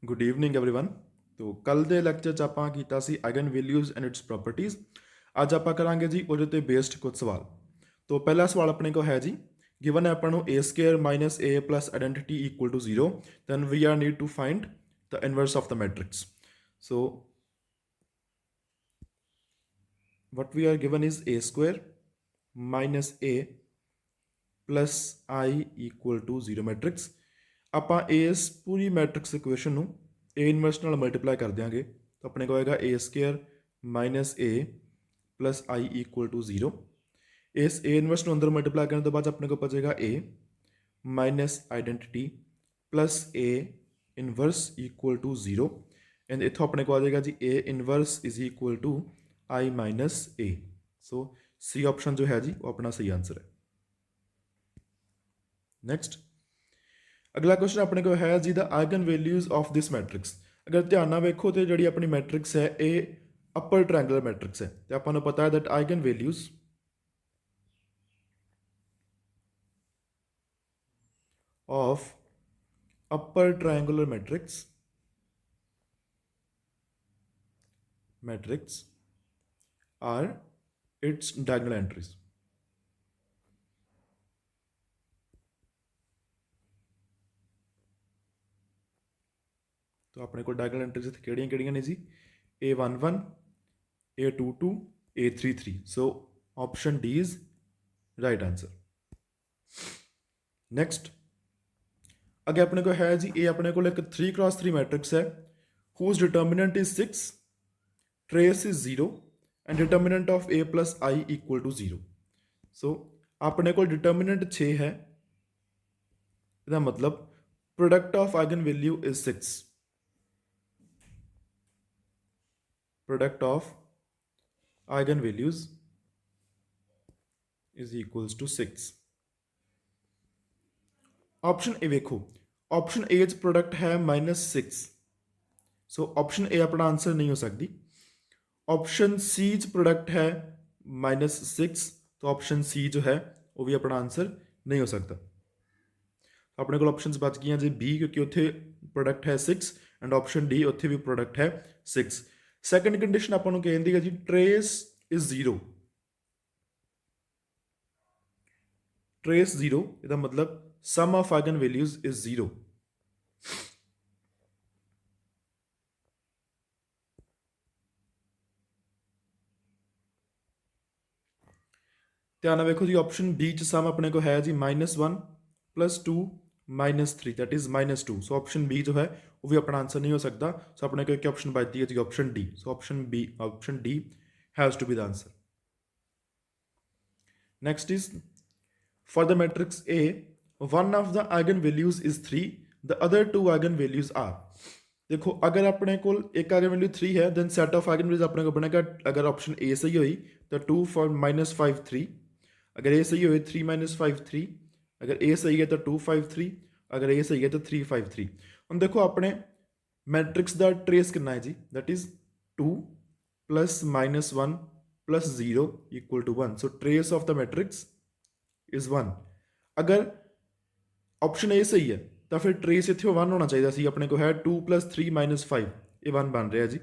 Good evening everyone. तो ਕੱਲ ਦੇ ਲੈਕਚਰ 'ਚ ਆਪਾਂ ਕੀਤਾ ਸੀ eigen values and it's properties. ਅੱਜ ਆਪਾਂ ਕਰਾਂਗੇ ਜੀ ਉਹਦੇ ਤੇ ਬੇਸਡ ਕੁਝ ਸਵਾਲ। तो ਪਹਿਲਾ ਸਵਾਲ ਆਪਣੇ ਕੋਲ ਹੈ ਜੀ, ਗਿਵਨ ਹੈ ਆਪਾਂ ਨੂੰ a square minus a plus identity equal to 0, then we are need to find the inverse of the matrix. So what we are given is a square minus a plus I equal to 0 matrix. ਆਪਾਂ ਇਸ ਪੂਰੀ matrix equation ਨੂੰ a inverse ਨਾਲ multiply ਕਰ ਦਿਆਂਗੇ ਤਾਂ ਆਪਣੇ ਕੋਲ ਆਏਗਾ a square minus a plus I equal to 0। ਇਸ a ਇਨਵਰਸ ਨੂੰ ਅੰਦਰ ਮਲਟੀਪਲਾਈ ਕਰਨ ਤੋਂ ਬਾਅਦ ਆਪਣੇ ਕੋਲ ਬਚੇਗਾ a minus identity plus a inverse equal to 0 and ਇੱਥੋਂ ਆਪਣੇ ਕੋਲ ਆ ਜਾਏਗਾ ਜੀ a inverse is equal to I minus a। So C option जो है जी वो अपना सही आंसर है। नेक्स्ट अगला क्वेश्चन अपने को है जी the eigen values of this matrix. अगर ध्यान ना वेखो तो जी अपनी मैट्रिक्स है ये अपर ट्रायंगुलर मैट्रिक्स है तो आपको पता है that eigen values of upper triangular matrix are its diagonal entries। तो अपने को डायगोनल एंट्रीज किहड़ियां ने जी A11 A22 A33। So option D is right answer. Next अगे अपने को है जी ये अपने को एक 3x3 मैट्रिक्स है whose determinant is 6, trace is 0 and determinant of a plus I equal to 0। सो अपने को डिटर्मिनेंट 6 है, इसका मतलब product of eigen value is 6। Product of eigen values is equals to 6। Option A देखो, ऑप्शन ए product है -6, सो option ए अपना answer नहीं हो सकती। ऑप्शन सी प्रोडक्ट है -6, तो ऑप्शन सी जो है वो भी अपना आंसर नहीं हो सकता। अपने को ऑप्शन बच गई जी बी क्योंकि उत्थे प्रोडक्ट है 6 एंड ऑप्शन डी उत्थे भी प्रोडक्ट है 6। सैकेंड कंडीशन आपको कहती है जी ट्रेस इज 0। ट्रेस 0 इसका मतलब सम ऑफ आइगन वैल्यूज इज 0। ध्यान वेखो जी ऑप्शन बी च सम अपने को है जी -1 + 2 - 3 that is -2। So option B जो है वो भी अपना आंसर नहीं हो सकता। सो अपने को एक ऑप्शन बचती है जी option D. So option D has to be the answer. Next is for the matrix A one of the eigen values is 3, the other 2 eigen values are. देखो अगर अपने को एक आइगन वैल्यू 3 है then set of eigen values अपने को बनेगा, अगर ऑप्शन ए सही हुई तो 2 for -5 3, अगर ए सही हो 3 - 5 3, अगर ए सही है तो 2 5 3, अगर ए सही है तो 3 5 3। हम देखो अपने मैट्रिक्स का ट्रेस कितना है जी, that is 2 + -1 + 0 = 1। So trace of the matrix is 1। अगर ऑप्शन ए सही है तो फिर ट्रेस इतने 1 होना चाहिए सी। अपने को है 2 + 3 - 5, ये 1 बन रहा है जी,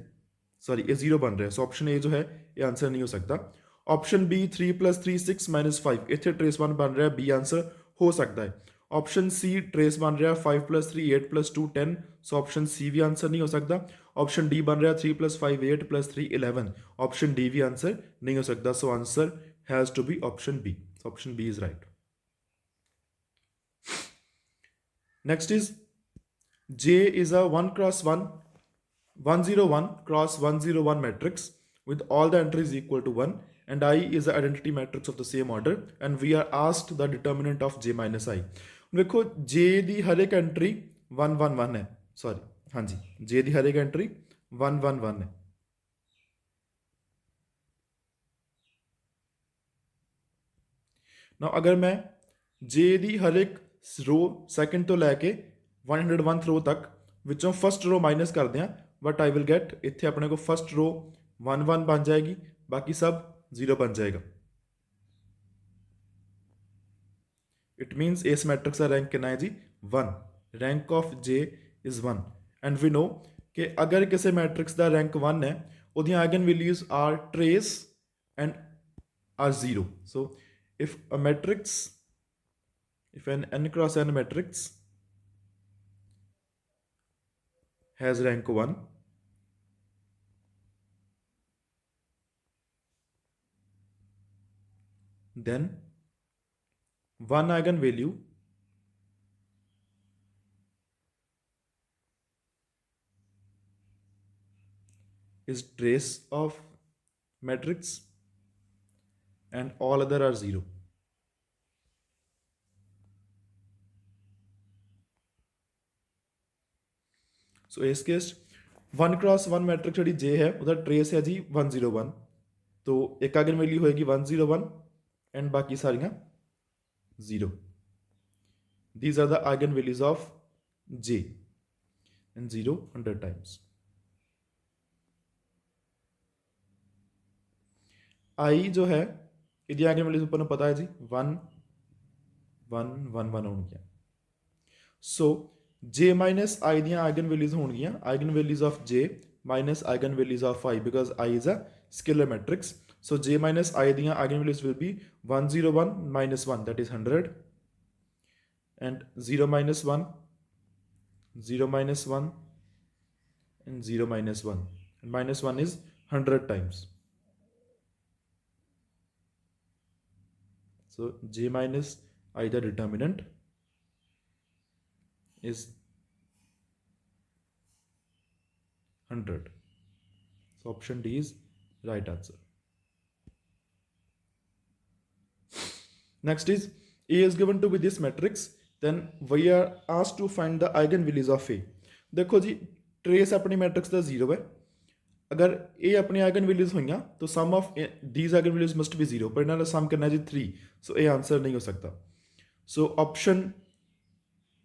सॉरी ये 0 बन रहा है। सो ऑप्शन ए जो है ये आंसर नहीं हो सकता। ऑप्शन बी 3 + 3 6 - 5, इतने ट्रेस 1 बन रहा है, बी आंसर हो सकता है। ऑप्शन सी ट्रेस बन रहा है 5 + 3 8 + 2 10, सो ऑप्शन सी भी आंसर नहीं हो सकता। ऑप्शन डी बन रहा है 3 + 5 8 + 3 11, ऑप्शन डी भी आंसर नहीं हो सकता। So answer has to be option B. Option B is right. Next is J is a 1x1 101 × 101 matrix with all the entries equal to 1 and I is the identity matrix of the same order and we are asked the determinant of J minus I। देखो J ਦੀ ਹਰ ਇੱਕ entry 111 ਹੈ, sorry ਹਾਂਜੀ J ਦੀ ਹਰ ਇੱਕ entry 111 ਹੈ। ਨਾ ਅਗਰ ਮੈਂ J ਦੀ ਹਰ ਇੱਕ रो ਸੈਕਿੰਡ ਤੋਂ ਲੈ ਕੇ 101th रो तक विचों फस्ट रो माइनस कर दें बट आई विल गेट इतने अपने को फस्ट रो 1 1 बन जाएगी, बाकी सब 0 बन जाएगा। इट मीनस इस मैट्रिक्स का रैंक कितना है जी 1। Rank of J is 1 and we know कि अगर किसी मैट्रिक्स का रैंक 1 है ਉਹਦੀਆਂ eigen values are trace and are 0. So if a matrix, if an n cross n matrix has rank 1, then one eigenvalue is trace of matrix and all other are 0. सो इस case 1x1 matrix जी जे है उसका trace है जी 101. तो एक eigen value होएगी 101 and बाकी सारियां 0. These are the eigen values of J and 0 100 times. I जो है ਇਹਦੀ आइगन वैल्यूज अपन पता है जी 1 1 1 1 होंगी. So J minus I the eigen values होंगी eigen values of J minus eigen values of I because I is a scalar matrix. So J minus I the eigen values will be 101 minus 1 that is 100 and 0 minus 1 0 minus 1 and 0 minus 1 and minus 1 is 100 times. So j minus I the determinant is 100. So option D is right answer. Next is A is given to be this matrix, then we are asked to find the eigenvalues of A. देखो जी trace अपनी matrix का 0 है. अगर ए अपनी eigen values हुई तो sum of these eigen values must be 0 पर इन्होंने सम करना है जी 3. सो ए आंसर नहीं हो सकता. सो ऑप्शन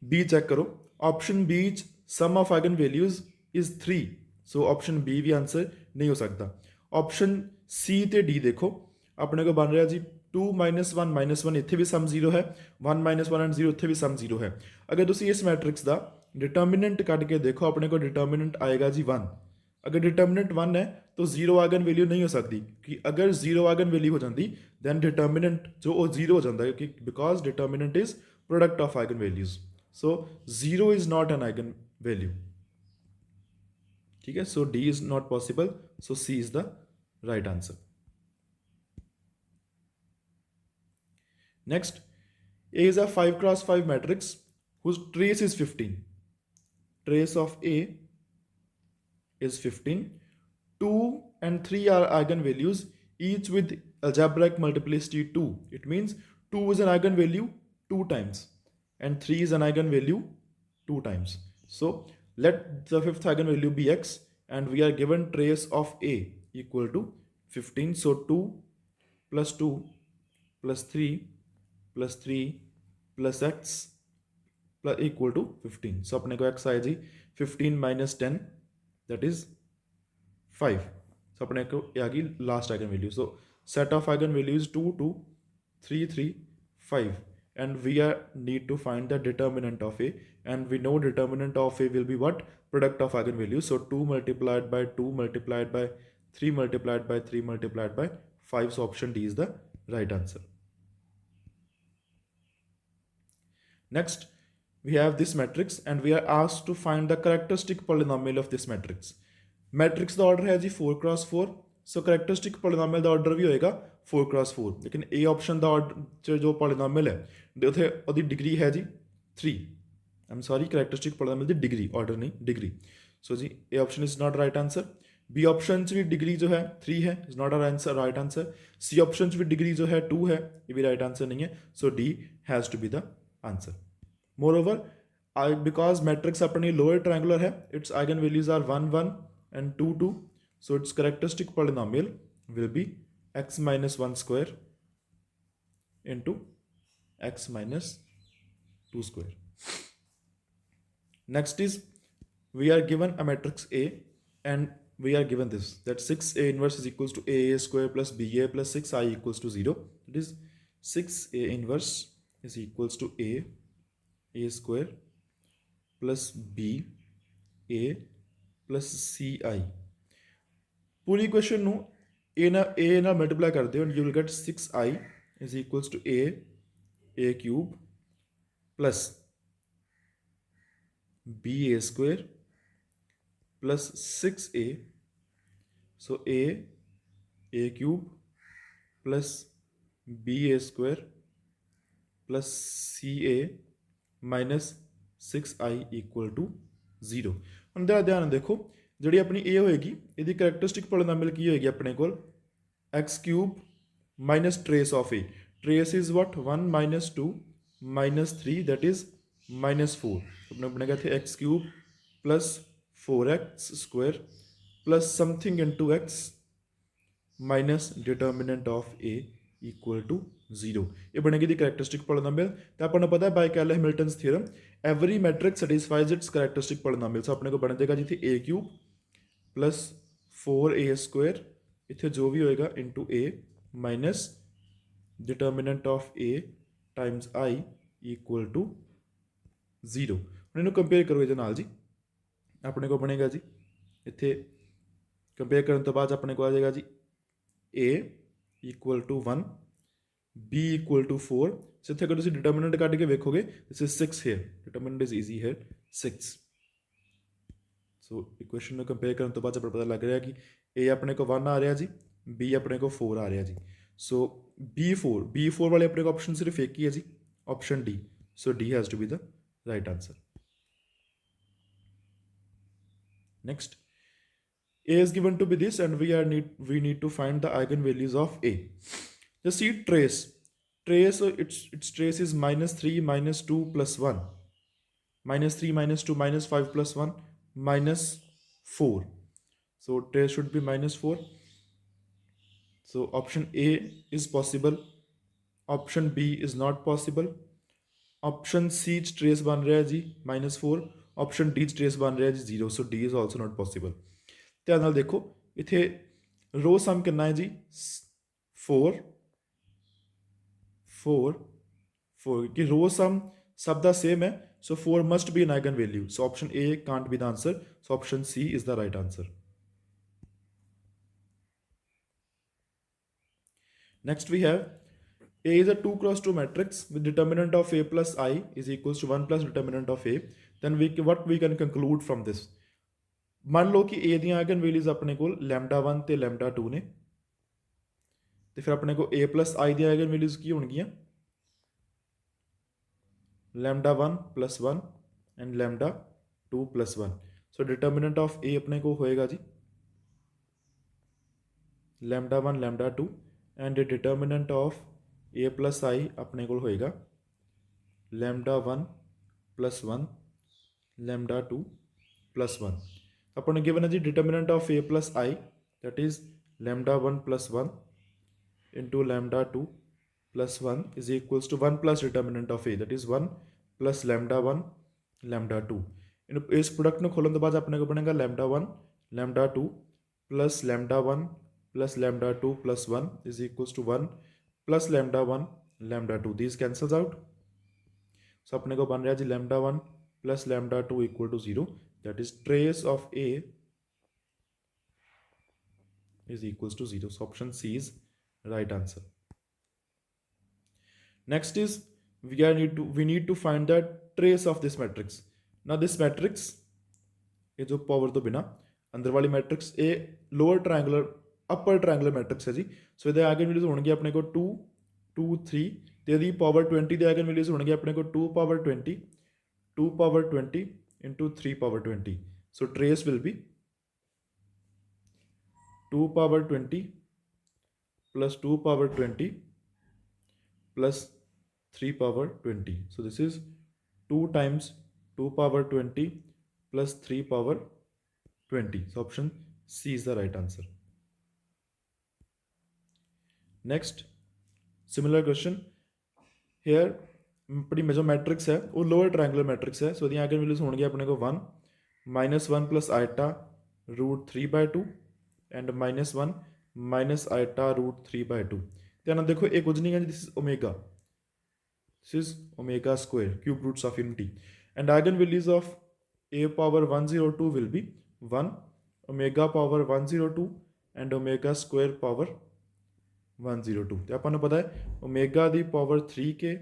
बी चेक करो. Option B sum of eigen values is 3. So option B भी आंसर नहीं हो सकता. ऑप्शन सी ते डी देखो अपने को बन रहा जी 2 -1 -1 इतने भी सम 0 है 1 -1 एंड 0 इतने भी सम 0 है. अगर तुम इस मैट्रिक्स का डिटर्मिनेंट कट के देखो अपने को डिटर्मिनेंट आएगा जी 1. अगर डिटर्मिनेंट 1 है तो 0 आइगन वैल्यू नहीं हो सकती कि अगर 0 आइगन वैल्यू हो जाती दैन डिटर्मिनेंट जो वो 0 हो जाता है क्योंकि because determinant is product of eigen values. So 0 is not an eigen value. ठीक है. So D is not possible. So C is the right answer. Next, A is a 5x5 matrix whose trace is 15. Trace of A is 15. 2 and 3 are eigenvalues, each with algebraic multiplicity 2. It means 2 is an eigenvalue 2 times and 3 is an eigenvalue 2 times. So let the fifth eigenvalue be x and we are given trace of A equal to 15. So 2 plus 2 plus 3 plus 3 plus x plus equal to 15. So अपने को x आए जी 15 minus 10 that is 5. So अपने को ये आ गई last eigen value. So set of eigen values 2 2 3 3 5 and we are need to find the determinant of A and we know determinant of A will be what? Product of eigen values. So 2 multiplied by 2 multiplied by 3 multiplied by 3 multiplied by 5. So option D is the right answer. Next, we have this matrix and we are asked to find the characteristic polynomial of this matrix. Matrix का order है जी 4x4. So characteristic polynomial का order भी होएगा 4x4. लेकिन A option का order जो polynomial है उसे उसकी डिग्री है जी 3. I'm sorry, characteristic polynomial की डिग्री, order नहीं डिग्री. So जी A option is not right answer. B option भी डिग्री जो है 3 है, is not answer right answer. C option भी डिग्री जो है 2 है, ये भी राइट आंसर नहीं है. So D has to be the answer. Moreover, because matrix अपनी lower triangular है, its eigen values are 1 1 and 2 2. So its characteristic polynomial will be x minus 1 square into x minus 2 square. Next is we are given a matrix A and we are given this, that 6A inverse is equals to A square plus BA plus 6I equals to 0. It is 6A inverse is equals to A square plus B A plus C I पूरी equation ਨੂੰ A ਨਾਲ multiply ਕਰਦੇ ਹੋ and you will get 6i is equals to a cube plus ba square plus 6a, so a cube plus ba square plus ca minus 6i equal to 0। ਹੁਣ ਦਾ ਧਿਆਨ ਦੇਖੋ ਜਿਹੜੀ ਆਪਣੀ a ਹੋਏਗੀ ਇਹਦੀ ਕਰੈਕਟਰਿਸਟਿਕ ਪੋਲੀਨੋਮੀਅਲ ਕੀ ਹੋਏਗੀ ਆਪਣੇ ਕੋਲ x cube minus trace of a, trace is what 1 minus 2 minus 3 that is minus 4, अपने बनेगा थे x cube plus 4x square plus something into x minus determinant of a equal to 0। ये बनेगी दी characteristic polynomial। तो अपन को पता है by Cayley Hamilton's theorem every matrix satisfies its characteristic polynomial। So अपने को बन जाएगा जी थे a cube plus 4a square इथे जो भी होएगा into a minus determinant of a times I equal to 0। ਹੁਣ ਇਹਨੂੰ ਕੰਪੇਅਰ ਕਰੋ ਇਹਦੇ ਨਾਲ ਜੀ ਆਪਣੇ ਕੋ ਬਣੇਗਾ ਜੀ ਇੱਥੇ ਕੰਪੇਅਰ ਕਰਨ ਤੋਂ ਬਾਅਦ ਆਪਣੇ ਕੋ ਆ ਜਾਏਗਾ ਜੀ a equal to 1 b equal to 4। ਸੋ ਇੱਥੇ ਅਗਰ ਤੁਸੀਂ ਡਿਟਰਮੀਨੈਂਟ ਕੱਢ ਕੇ ਵੇਖੋਗੇ this is 6 here, determinant is easy here 6। So equation ਨੂੰ ਕੰਪੇਅਰ ਕਰਨ ਤੋਂ ਬਾਅਦ ਆਪਾਂ ਪਤਾ ਲੱਗ ਰਿਹਾ ਕਿ a ਆਪਣੇ ਕੋ 1 ਆ ਰਿਹਾ ਜੀ, b ਆਪਣੇ ਕੋ 4 ਆ ਰਿਹਾ ਜੀ। ਸੋ b4 ਵਾਲੇ ਆਪਣੇ ਕੋ ਆਪਸ਼ਨ ਸਿਰਫ ਇੱਕ ਹੀ ਹੈ ਜੀ, option D. So D has to be the right answer। Next, a is given to be this and we need to find the eigenvalues of a। Just see trace its trace is minus 3 minus 2 plus 1 minus 3 minus 2 minus 5 plus 1 minus 4, so trace should be minus 4। so option A is possible, option B is not possible, option C trace बन रहा है जी -4, option D trace बन रहा है जी 0। So D is also not possible. ध्यान नाल देखो इत्थे रो सम कितना है जी 4 कि रो सम सब दा सेम है, so 4 must be an eigen value. So option A can't be the answer, so option C is the right answer. Next we have A is a 2 cross 2 matrix with determinant of A plus I is equals to 1 plus determinant of A। Then what we can conclude from this? मान लो कि A ਦੀਆਂ eigen values ਆਪਣੇ ਕੋਲ λ1 ਤੇ λ2 ਨੇ ਤੇ ਫਿਰ ਆਪਣੇ ਕੋਲ A plus I ਦੀਆਂ ਆਈਗਨ ਵੈਲਿਊਜ਼ ਕੀ ਹੋਣਗੀਆਂ λ1 plus 1 and λ2 plus 1। so determinant of A ਆਪਣੇ ਕੋਲ ਹੋਏਗਾ ਜੀ λ1 λ2 and the determinant of a plus I अपने को होएगा λ1 plus 1 λ2 plus 1। अपने गिवन है जी determinant of a plus I that is λ1 plus 1 into λ2 plus 1 is equals to 1 plus determinant of a that is 1 plus λ1 λ2। इस प्रोडक्ट ਨੂੰ ਖੋਲਣ ਤੋਂ ਬਾਅਦ ਆਪਣੇ को बनेगा λ1 λ2 plus λ1 plus λ2 plus 1 is equals to 1 plus λ1 λ2, these cancels out। so अपने को बन रहा है जी λ1 plus λ2 equal to 0, that is trace of A is equals to 0। so option C is right answer। next is we need to find the trace of this matrix। now this matrix ये जो power तो बिना अंदर वाली matrix a lower triangular upper triangular matrix है जी। सो ये eigen values होंगे अपने को 2 2 3 ਤੇ ਇਹਦੀ ਪਾਵਰ 20 ਦੇ ਆਈਗਨ ਵੈल्यूज ਹੋਣਗੇ ਆਪਣੇ ਕੋਲ 2 power 20 2 power 20 into 3 power 20। so trace will be 2 power 20 plus 2 power 20 plus 3 power 20। so this is 2 times 2 power 20 plus 3 power 20। so option C is the right answer। next similar question here अपनी जो matrix है वो lower triangular matrix है। सो यदि eigen values होंगे अपने को 1 -1 plus iota √3/2 and -1 minus iota √3/2। ध्यान देखो एक कुछ नहीं है, this is omega square cube roots of unity and eigen values of a power 102 will be 1, omega power 102 and omega square power 102 ਤੇ ਆਪਾਂ ਨੂੰ ਪਤਾ ਹੈ omega the power 3k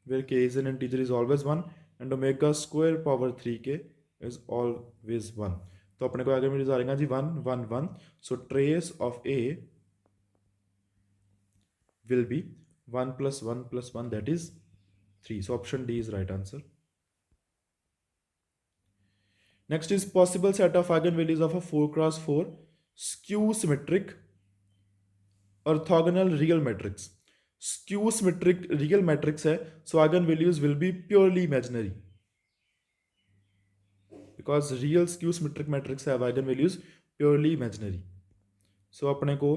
where k is an integer is always 1 and omega square power 3k is always 1 तो अपने को आगे में आ जाएगा जी 1 1 1 so trace of a will be 1 plus 1 that is 3 so option D is right answer. Next is possible set of eigenvalues of a 4 cross 4 skew symmetric orthogonal real matrix. Skew symmetric real matrix है so eigenvalues will be purely imaginary because real skew symmetric matrix have eigenvalues purely imaginary. So अपने को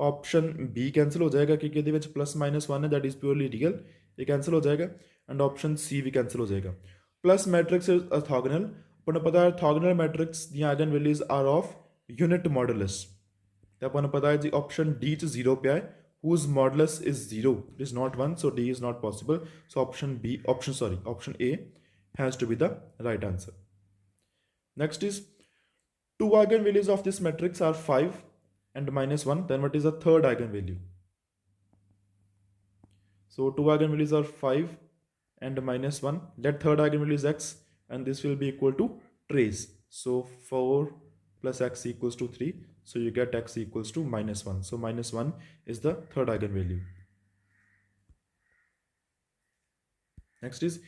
option B cancel हो जाएगा क्योंकि ਇਹਦੇ ਵਿੱਚ plus minus 1 है that is purely real ये कैंसिल हो जाएगा एंड ऑप्शन सी भी कैंसिल हो जाएगा. प्लस मैट्रिक्स इज ऑर्थोगोनल अपन ਨੂੰ ਪਤਾ ਹੈ ऑर्थोगोनल मैट्रिक्स ਦੀਆਂ eigenvalues are of unit modulus ਤੇ ਆਪਾਂ ਨੂੰ ਪਤਾ ਹੈ ਜੀ ਆਪਸ਼ਨ ਡੀ ਚ 0 ਪਿਆ ਹੈ whose modulus is 0 it is not 1 so D is not possible so option A has to be the right answer. Next is two eigenvalues of this matrix are 5 and minus 1 then what is the third eigenvalue? So two eigenvalues are 5 and minus 1 that third eigenvalue is x and this will be equal to trace so 4 plus x equals to 3 so you get x equals to minus 1 so minus 1 is the third eigenvalue. Next is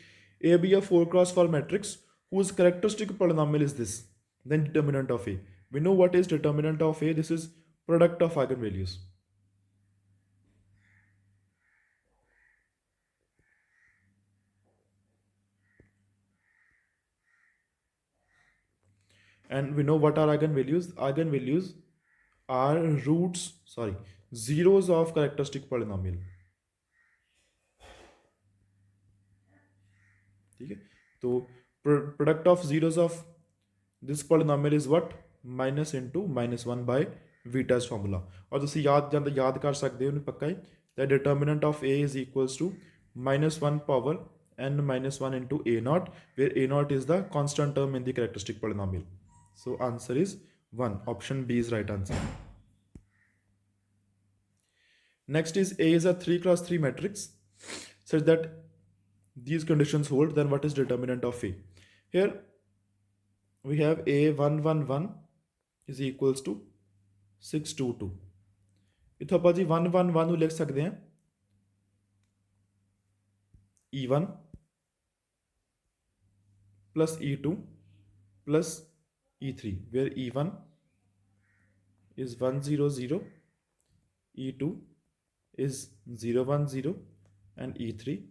A be a 4 cross 4 matrix whose characteristic polynomial is this then determinant of A. We know what is determinant of A. This is product of eigenvalues. And we know what are eigenvalues. Eigenvalues are zeros of characteristic polynomial. ठीक है तो product of zeros of this polynomial is what minus into minus 1 by Vita's formula और ਤੁਸੀਂ याद कर सकते हो पक्का ही that determinant of A is equals to minus 1 power n minus 1 into A naught where A naught is the constant term in the characteristic polynomial. So answer is 1. Option B is right answer. Next is A is a 3 cross 3 matrix such that these conditions hold then what is determinant of A? Here we have A111 is equals to 622 इथों ਆਪਾਂ जी 111 ਨੂੰ ਲਿਖ ਸਕਦੇ ਹਾਂ E1 plus E2 plus E3 where E1 is 100 E2 is 010 and E3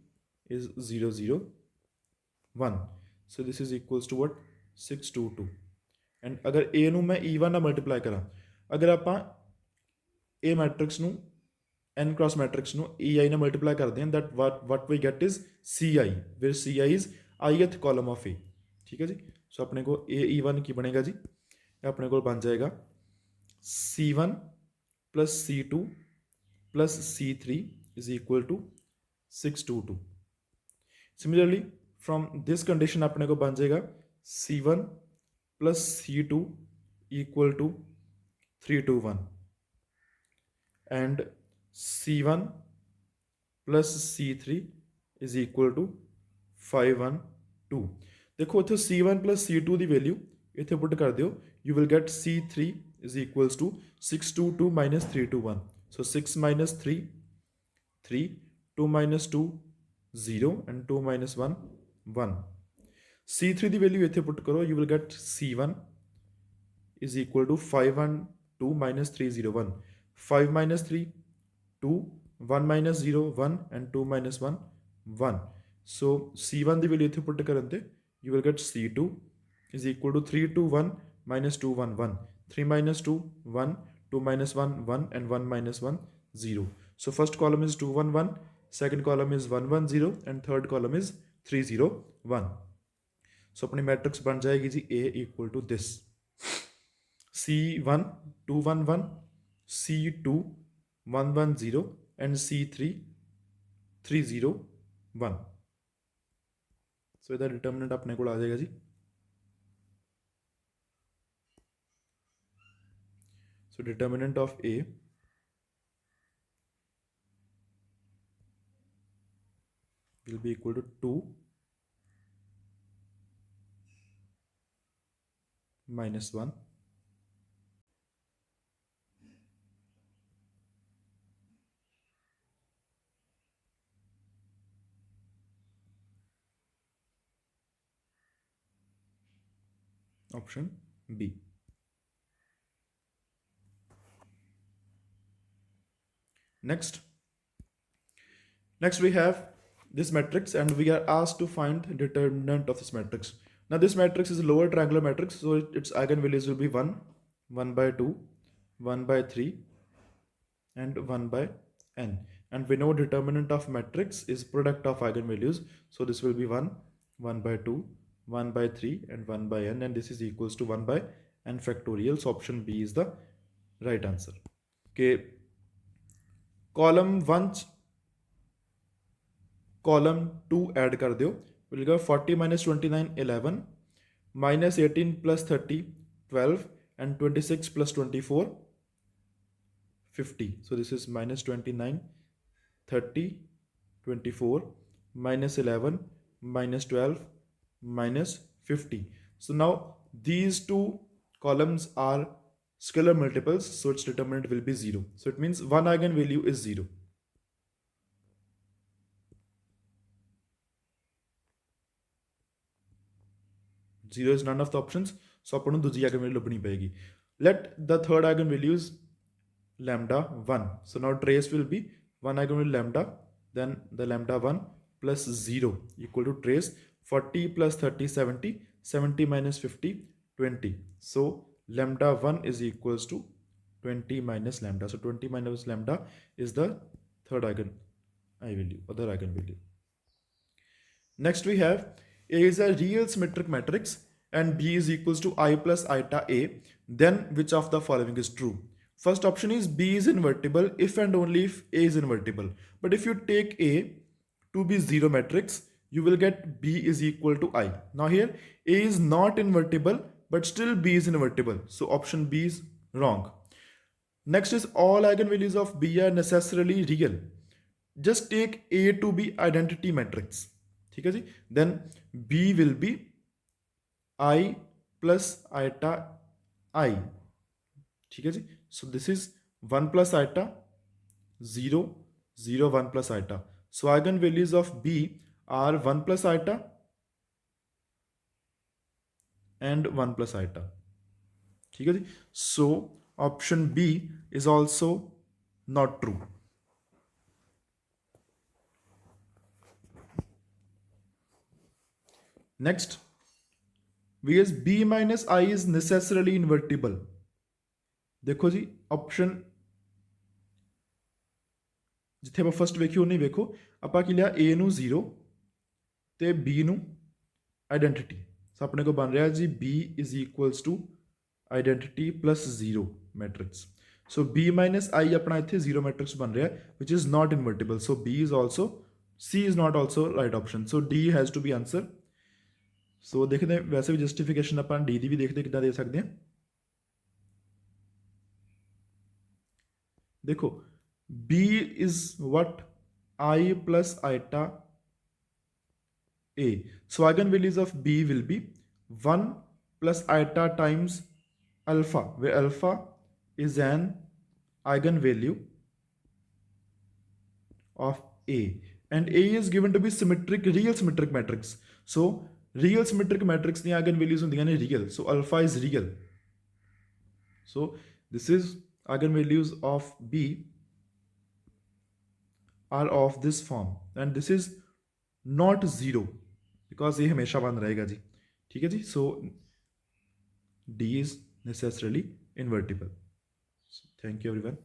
is 001 so this is equals to what 622 and अगर A ਨੂੰ मैं E1 ਨਾਲ multiply ਕਰਾਂ अगर ਆਪਾਂ A मैट्रिक्स ਨੂੰ n क्रॉस मैट्रिक्स ਨੂੰ EI ਨਾਲ ਮਲਟੀਪਲਾਈ ਕਰਦੇ ਹਾਂ that what we get is CI where CI is ith column of A ठीक है जी सो अपने को E1 की बनेगा जी अपने को बन जाएगा C1 plus C2 plus C3 is equal to 622 similarly from this condition अपने को बन जाएगा C1 plus C2 equal to 321 and C1 plus C3 is equal to 512 देखो इत्थे C1 plus C2 ਦੀ ਵੈਲਿਊ ਇੱਥੇ ਪੁੱਟ ਕਰ ਦਿਓ you will get C3 is equals to 622 minus 321 so 6 minus 3 3 2 minus 2 0 and 2 minus 1 1 C3 the value ਇੱਥੇ ਪੁੱਟ ਕਰੋ you will get C1 is equal to 512 minus 301 5 minus 3 2 1 minus 0 1 and 2 minus 1 1 so C1 the value ਇੱਥੇ ਪੁੱਟ ਕਰਨ ਤੇ you will get C2 is equal to 321 minus 211 3 minus 2 1 2 minus 1 1 and 1 minus 1 0 so first column is 211 second column is 110 and third column is 301 so अपनी matrix बन जाएगी जी A equal to this C1 211 C2 110 and C3 301 so ਇਹਦਾ ਡਿਟਰਮੀਨੈਂਟ ਆਪਣੇ ਕੋਲ ਆ ਜਾਏਗਾ ਜੀ So determinant of A will be equal to 2 minus 1. Option B. Next we have this matrix and we are asked to find the determinant of this matrix. Now this matrix is a lower triangular matrix, so its eigenvalues will be 1, 1 by 2, 1 by 3 and 1 by n. And we know determinant of matrix is product of eigenvalues, so this will be 1, 1 by 2, 1 by 3 and 1 by n, and this is equals to 1 by n factorial. So option B is the right answer. Okay, column 1 column 2 add कर दो, will go 40 minus 29 11 minus 18 plus 30 12 and 26 plus 24 50. So this is minus 29 30 24 minus 11 minus 12 minus 50. So now these two columns are scalar multiples, so its determinant will be 0. So it means one eigenvalue is 0. 0 is none of the options, so ਆਪਾਂ ਨੂੰ ਦੂਜੀ eigen value ਲੱਭਣੀ ਪਏਗੀ. Let the third eigenvalue is lambda 1. So now trace will be one eigenvalue lambda, then the lambda 1 plus 0 equal to trace 40 plus 30 70, 70 minus 50 20. So lambda 1 is equals to 20 minus lambda. So 20 minus lambda is the third eigenvalue, other eigenvalue. Next we have A is a real symmetric matrix and B is equals to I plus iota A. Then which of the following is true? First option is B is invertible if and only if A is invertible. But if you take A to be 0 matrix, you will get B is equal to I. Now here A is not invertible but still B is invertible. So option B is wrong. Next is all eigenvalues of B are necessarily real. Just take A to be identity matrix. ठीक है जी. Then B will be I plus iota I. ठीक है जी. So this is 1 plus iota 0 0 1 plus iota. So eigenvalues of B are 1 plus iota and 1 plus iota. ठीक है जी. So option B is also not true. Next, because B minus I is necessarily invertible. देखो जी option जिथे ਆਪਾਂ first ਵੇਖਿਓ ਨਹੀਂ ਵੇਖੋ, ਆਪਾਂ ਕੀ ਲਿਆ A ਨੂੰ 0 ਤੇ B ਨੂੰ ਆਇਡੈਂਟੀਟੀ. ਸੋ ਆਪਣੇ ਕੋ ਬਣ ਰਿਹਾ ਜੀ B is equals to identity plus 0 matrix. So B minus I ਆਪਣਾ ਇੱਥੇ 0 ਮੈਟ੍ਰਿਕਸ ਬਣ ਰਿਹਾ which is not invertible. So B is also, C is not also right option. So D has to be answer. ਸੋ ਦੇਖਦੇ ਹਾਂ ਵੈਸੇ ਵੀ justification ਆਪਾਂ D ਦੀ ਵੀ ਦੇਖਦੇ ਕਿੱਦਾਂ ਦੇ ਸਕਦੇ ਹਾਂ. ਦੇਖੋ B is what? I plus iota A. So eigenvalues of B will be 1 plus iota times alpha, where alpha is an eigenvalue of A. And A is given to be symmetric, real symmetric matrix. So real symmetric matrix the eigenvalues ਹੁੰਦੀਆਂ ਨੇ real, so alpha is real. So this is eigenvalues of B are of this form and this is not 0 because ये हमेशा 1 रहेगा जी. ठीक है जी. So D is necessarily invertible. So, thank you everyone.